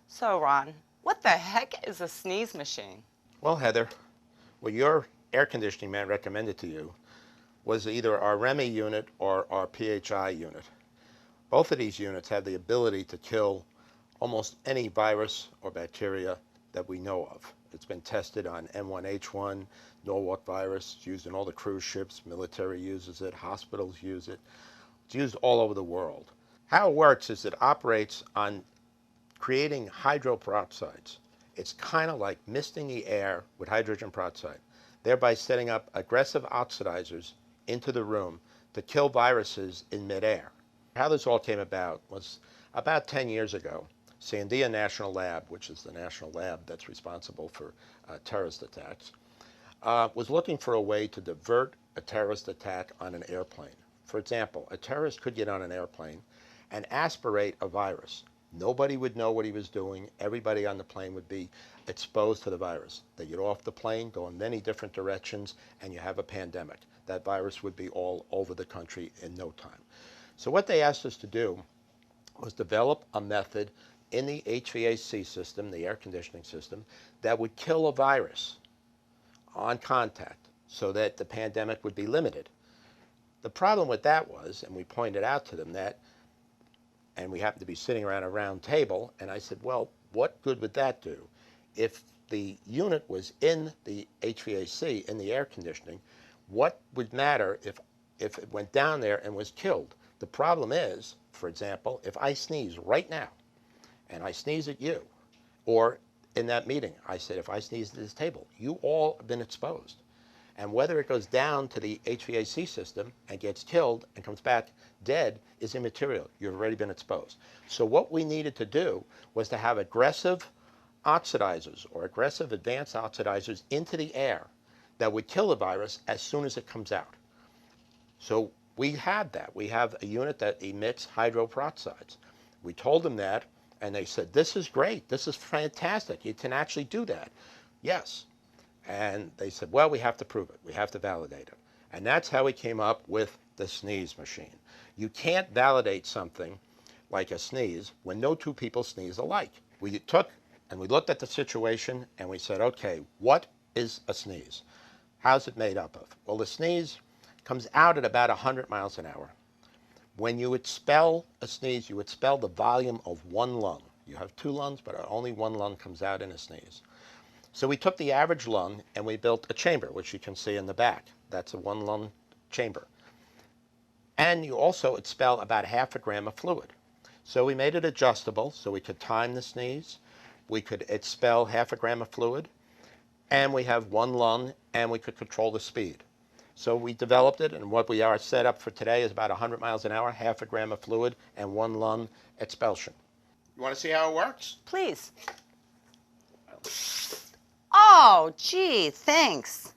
So, Ron, what the heck is a sneeze machine? Well, Heather, what your air conditioning man recommended to you was either our REMI unit or our PHI unit. Both of these units have the ability to kill almost any virus or bacteria that we know of. It's been tested on M1H1, Norwalk virus. It's used in all the cruise ships. Military uses it. Hospitals use it. It's used all over the world. How it works is it operates on creating hydroperoxides. It's kind of like misting the air with hydrogen peroxide, thereby setting up aggressive oxidizers into the room to kill viruses in midair. How this all came about was about 10 years ago. Sandia National Lab, which is the national lab that's responsible for terrorist attacks, was looking for a way to divert a terrorist attack on an airplane. For example, a terrorist could get on an airplane and aspirate a virus. Nobody would know what he was doing. Everybody on the plane would be exposed to the virus. They get off the plane, go in many different directions, and you have a pandemic. That virus would be all over the country in no time. So what they asked us to do was develop a method in the HVAC system, the air conditioning system, that would kill a virus on contact so that the pandemic would be limited. The problem with that was, and we pointed out to them that, and we happened to be sitting around a round table, and I said, well, what good would that do? If the unit was in the HVAC, in the air conditioning, what would matter if it went down there and was killed? The problem is, for example, if I sneeze right now, and I sneeze at you, or in that meeting, I said, if I sneeze at this table, you all have been exposed. And whether it goes down to the HVAC system and gets killed and comes back dead is immaterial. You've already been exposed. So what we needed to do was to have aggressive oxidizers or aggressive advanced oxidizers into the air that would kill the virus as soon as it comes out. So we had that. We have a unit that emits hydroperoxides. We told them that, and they said, this is great. This is fantastic. You can actually do that. Yes. And they said, well, we have to prove it. We have to validate it. And that's how we came up with the sneeze machine. You can't validate something like a sneeze when no two people sneeze alike. We took and we looked at the situation and we said, okay, what is a sneeze? How's it made up of? Well, the sneeze comes out at about 100 miles an hour. When you expel a sneeze, you expel the volume of one lung. You have two lungs, but only one lung comes out in a sneeze. So we took the average lung and we built a chamber, which you can see in the back. That's a one lung chamber. And you also expel about half a gram of fluid. So we made it adjustable so we could time the sneeze. We could expel half a gram of fluid. And we have one lung and we could control the speed. So we developed it, and what we are set up for today is about 100 miles an hour, half a gram of fluid, and one lung expulsion. You want to see how it works? Please. Oh, gee, thanks.